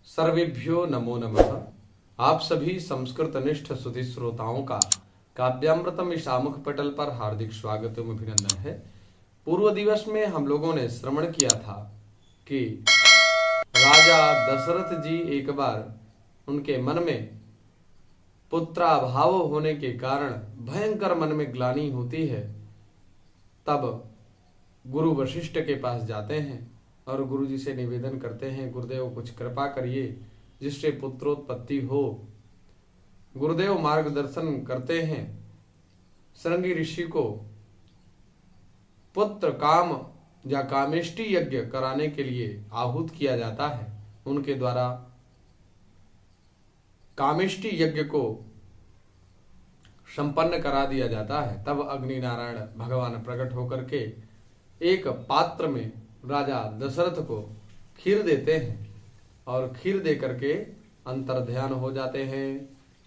सर्वेभ्यो नमो नमः। आप सभी संस्कृतनिष्ठ सुधि श्रोताओं का काव्यामृतम इस आमुख पटल पर हार्दिक स्वागत एवं अभिनंदन है। पूर्व दिवस में हम लोगों ने श्रवण किया था कि राजा दशरथ जी एक बार उनके मन में पुत्राभाव होने के कारण भयंकर मन में ग्लानि होती है, तब गुरु वशिष्ठ के पास जाते हैं और गुरु जी से निवेदन करते हैं, गुरुदेव कुछ कृपा करिए जिससे पुत्रोत्पत्ति हो। गुरुदेव मार्गदर्शन करते हैं। श्रृंगी ऋषि को पुत्र काम या कामेष्टि यज्ञ कराने के लिए आहूत किया जाता है। उनके द्वारा कामेष्टि यज्ञ को संपन्न करा दिया जाता है। तब अग्नि नारायण भगवान प्रकट होकर के एक पात्र में राजा दशरथ को खीर देते हैं और खीर दे करके अंतर ध्यान हो जाते हैं।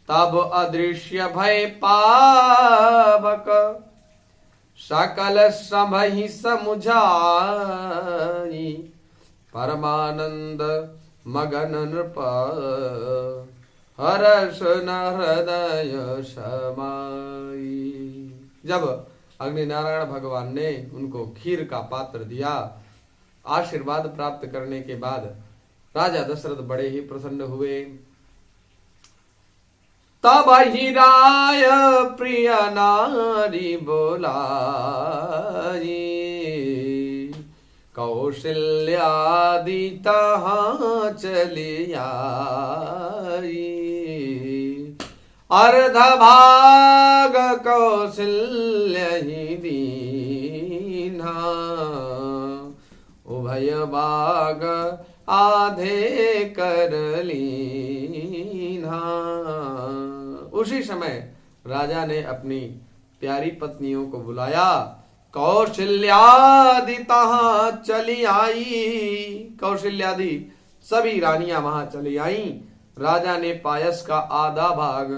तब अदृश्य भय पावक सकल समहि समुझाई, परमानंद मगन नृप हर्ष न हृदय समाई। जब अग्नि नारायण भगवान ने उनको खीर का पात्र दिया, आशीर्वाद प्राप्त करने के बाद राजा दशरथ बड़े ही प्रसन्न हुए। तब ही राय प्रिय नारी बोलाई, कौशल्यादि तहाँ चली आई, अर्ध भाग कौशल्य ही दीन्हा, उभय भाग आधे कर लीन्हा। उसी समय राजा ने अपनी प्यारी पत्नियों को बुलाया। कौशल्यादि तहाँ चली आई, कौशल्यादि सभी रानियां वहां चली आई। राजा ने पायस का आधा भाग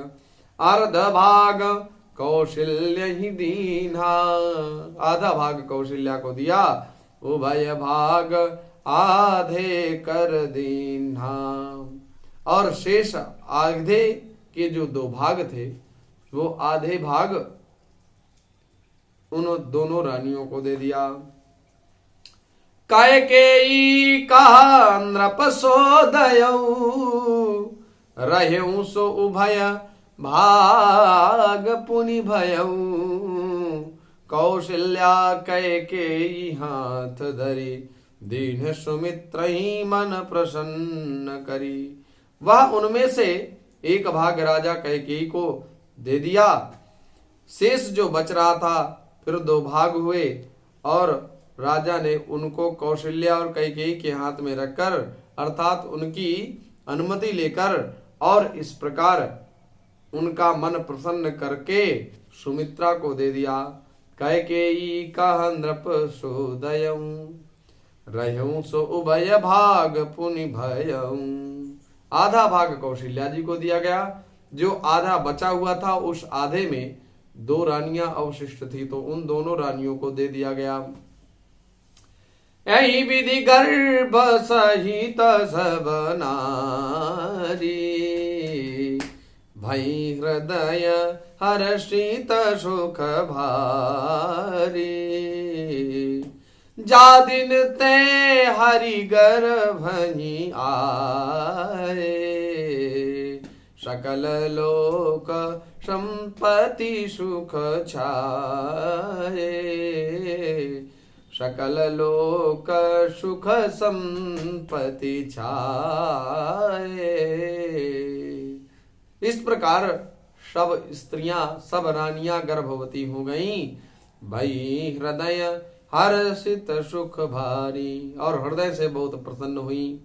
अर्ध भाग कौशल्य ही दीन्हा, आधा भाग कौशल्या को दिया, उभय भाग आधे कर दीन्हा। और शेष आधे के जो दो भाग थे वो आधे भाग उन दोनों रानियों को दे दिया। कैकेयी कहा नृप सोदयऊ, रहूं सो उभय भाग पुनि भयऊ, कौशल्या कैकेयी हाथ धरी, दीन सुमित्र ही मन प्रसन्न करी। वह उनमें से एक भाग राजा कैकेयी को दे दिया। शेष जो बच रहा था फिर दो भाग हुए और राजा ने उनको कौशल्या और कैकेयी के हाथ में रखकर, अर्थात उनकी अनुमति लेकर, और इस प्रकार उनका मन प्रसन्न करके सुमित्रा को दे दिया। कैकेयी कहा नृप सोदयऊ, रहूं सो उभय भाग पुनि भयऊ। आधा भाग कौशल्या जी को दिया गया। जो आधा बचा हुआ था उस आधे में दो रानियां अवशिष्ट थी, तो उन दोनों रानियों को दे दिया गया। यही विधि गर्भ सहित सब नारी, भई हृदय हर्षित सुख भारी, जा दिन ते हरि गर्भ ही आए, सकल लोक संपत्ति सुख छाए, सकल लोक सुख संपत्ति छाए। इस प्रकार सब स्त्रियां, सब रानियां गर्भवती हो गईं। भई हृदय हर्षित सुख भारी, और हृदय से बहुत प्रसन्न हुई।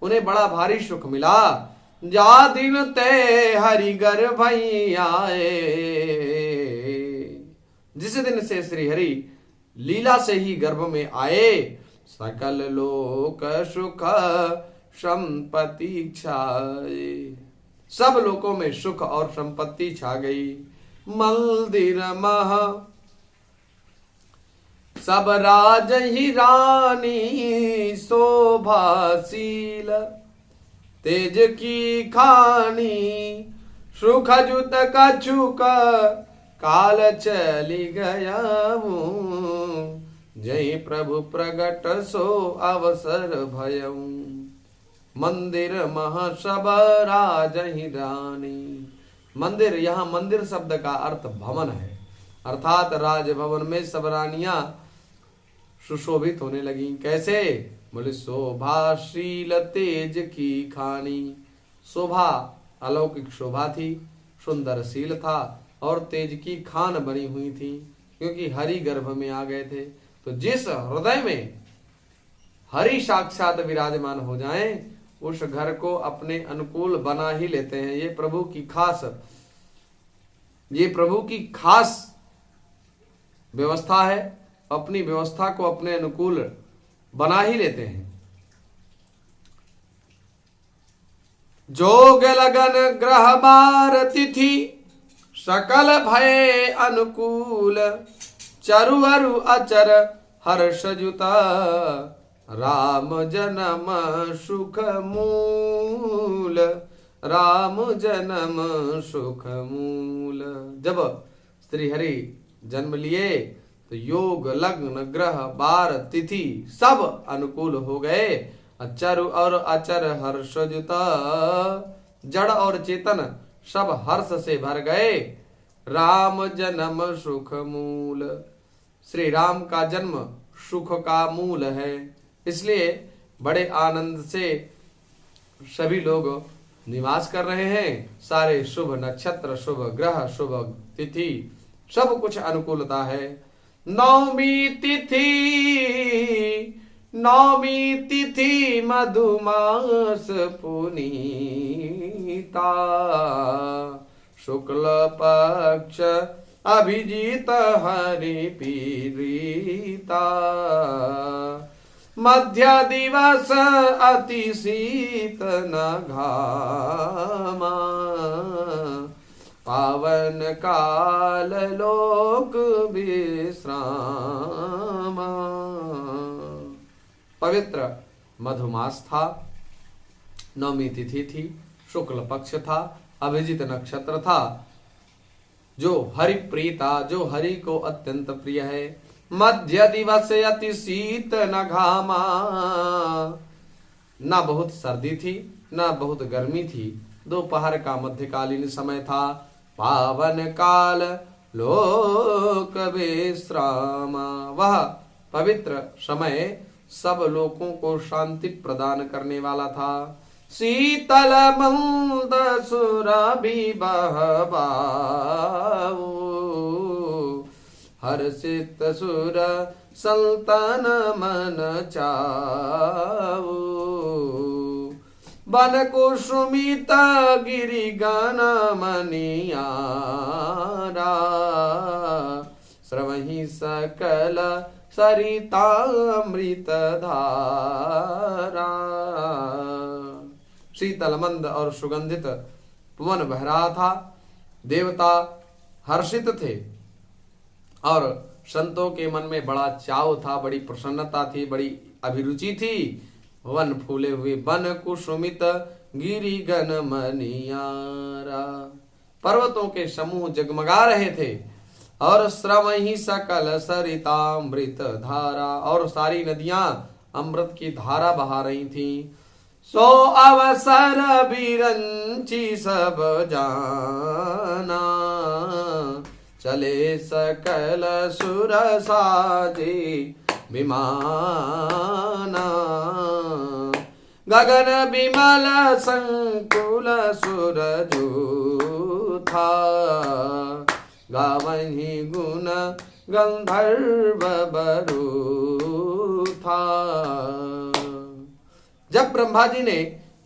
उन्हें बड़ा भारी सुख मिला। जा दिन ते हरि गर्भ आए, जिस दिन से श्री हरि लीला से ही गर्भ में आए, सकल लोक सुख संपत्ति छाए, सब लोकों में सुख और संपत्ति छा गई। मंदिर मह सब राज ही रानी शोभाशील, तेज की खानी सुख जुत कछुक काल चली गया हूँ जय प्रभु प्रगट सो अवसर भयऊ मंदिर महसब राजहि रानी। मंदिर, यहाँ मंदिर शब्द का अर्थ भवन है, अर्थात राजभवन में सब रानियां सुशोभित होने लगी। कैसे? बोले शोभाशील तेज की खानी। शोभा अलौकिक शोभा थी, सुंदर शील था और तेज की खान बनी हुई थी, क्योंकि हरि गर्भ में आ गए थे। तो जिस हृदय में हरि साक्षात विराजमान हो जाएं, उस घर को अपने अनुकूल बना ही लेते हैं। ये प्रभु की खास व्यवस्था है, अपनी व्यवस्था को अपने अनुकूल बना ही लेते हैं। जोग लगन ग्रह बार तिथि सकल भय अनुकूल चरु अरु अचर हर्ष जुता राम जन्म सुख मूल, राम जन्म सुख मूल। जब श्री हरि जन्म लिए तो योग लग्न ग्रह बार तिथि सब अनुकूल हो गए। चरु और अचर हर्ष जुता, जड़ और चेतन सब हर्ष से भर गए। राम जन्म सुख मूल, श्री राम का जन्म सुख का मूल है, इसलिए बड़े आनंद से सभी लोग निवास कर रहे हैं। सारे शुभ नक्षत्र, शुभ ग्रह, शुभ तिथि, सब कुछ अनुकूलता है। नवमी तिथि मधुमास पुनीता शुक्ल पक्ष अभिजीत हरि पीड़िता मध्य दिवस अति शीत न घामा पावन काल लोक विश्रामा। पवित्र मधुमास था, नवमी तिथि थी, शुक्ल पक्ष था, अभिजीत नक्षत्र था, जो हरि प्रीता, जो हरि को अत्यंत प्रिय है। मध्य दिवस अति शीत न घामा, न बहुत सर्दी थी न बहुत गर्मी थी, दोपहर का मध्यकालीन समय था। पावन काल लोक विश्रामा, वह पवित्र समय सब लोगों को शांति प्रदान करने वाला था। शीतल मंद सुरभि बहबाऊ हर्षित सुर संतन मन चाऊ बन कुसुमित गिरि गण मनियारा स्रवहि सकल सरितामृत धारा। शीतल मंद और सुगंधित पवन बह रहा था, देवता हर्षित थे और संतों के मन में बड़ा चाव था, बड़ी प्रसन्नता थी, बड़ी अभिरुचि थी। वन फूले हुए बन कुसुमित गिरि गण मनियारा, पर्वतों के समूह जगमगा रहे थे और श्रवहि सकल सरितामृत धारा, और सारी नदियां अमृत की धारा बहा रही थी। सो अवसर बिरंची सब जाना चले सकल सुर साजे विमाना गगन विमल संकुल सुरजू था गावहि गुण गंधर्व बरू था। जब ब्रह्मा जी ने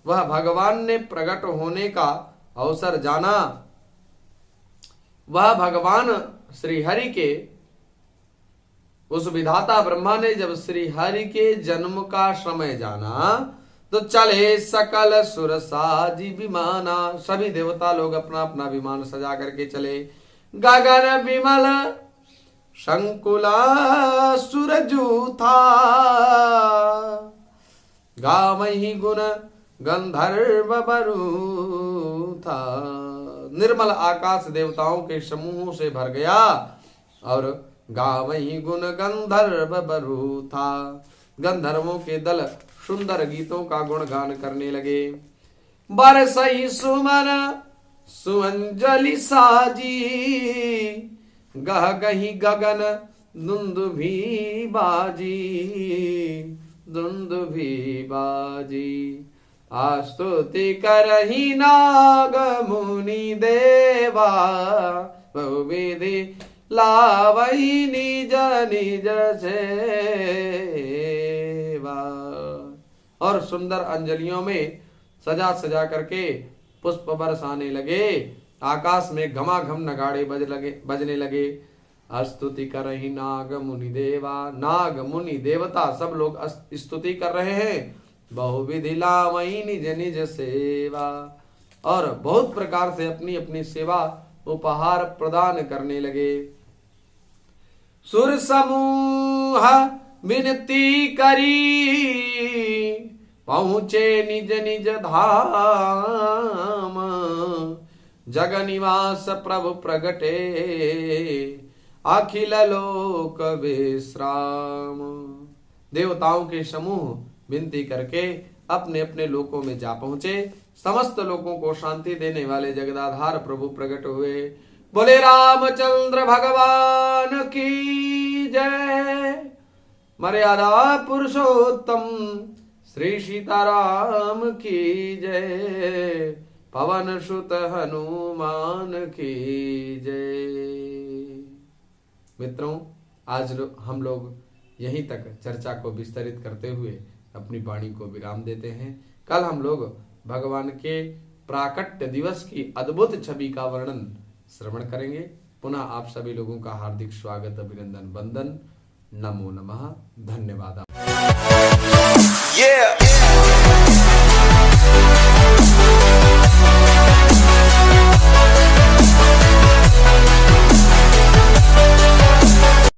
वह भगवान ने प्रकट होने का अवसर जाना, वह भगवान श्री हरि के, उस विधाता ब्रह्मा ने जब श्री हरि के जन्म का समय जाना तो चले सकल सुर साजी विमाना, सभी देवता लोग अपना अपना विमान सजा करके चले। गगन विमल संकुला सूरजू था गावहि गुण गंधर्व बरु था। निर्मल आकाश देवताओं के समूहों से भर गया और गावई गुण गंधर्व बरु था। गंधर्वों के दल सुंदर गीतों का गुणगान करने लगे। बरसई सुमन सुअंजलि साजी, गह गही गगन दुंदुभी बाजी, दुंदुभी बाजी। आस्तुति करही नाग मुनि देवा, बहुविधि लावई निज निज सेवा। और सुंदर अंजलियों में सजा सजा करके पुष्प बरसाने लगे। आकाश में घमाघम नगाड़े बजने लगे। स्तुति कर रही नाग मुनि देवा, नाग मुनि देवता सब लोग स्तुति कर रहे हैं। बहुविधि लावई निज निज सेवा, और बहुत प्रकार से अपनी अपनी सेवा उपहार प्रदान करने लगे। सुर समूह विनती करी, पहुँचे निज निज धाम। जग निवास प्रभु प्रगटे, अखिल लोक विश्राम। देवताओं के समूह विनती करके अपने अपने लोकों में जा पहुंचे। समस्त लोगों को शांति देने वाले जगदाधार प्रभु प्रकट हुए। बोले रामचंद्र भगवान की जय। मर्यादा पुरुषोत्तम श्री सीताराम की जय। पवन सुत हनुमान की जय। मित्रों, आज हम लोग यहीं तक चर्चा को विस्तरित करते हुए अपनी वाणी को विराम देते हैं। कल हम लोग भगवान के प्राकट्य दिवस की अद्भुत छवि का वर्णन श्रवण करेंगे। पुनः आप सभी लोगों का हार्दिक स्वागत, अभिनंदन, वंदन। नमो नमः। धन्यवाद।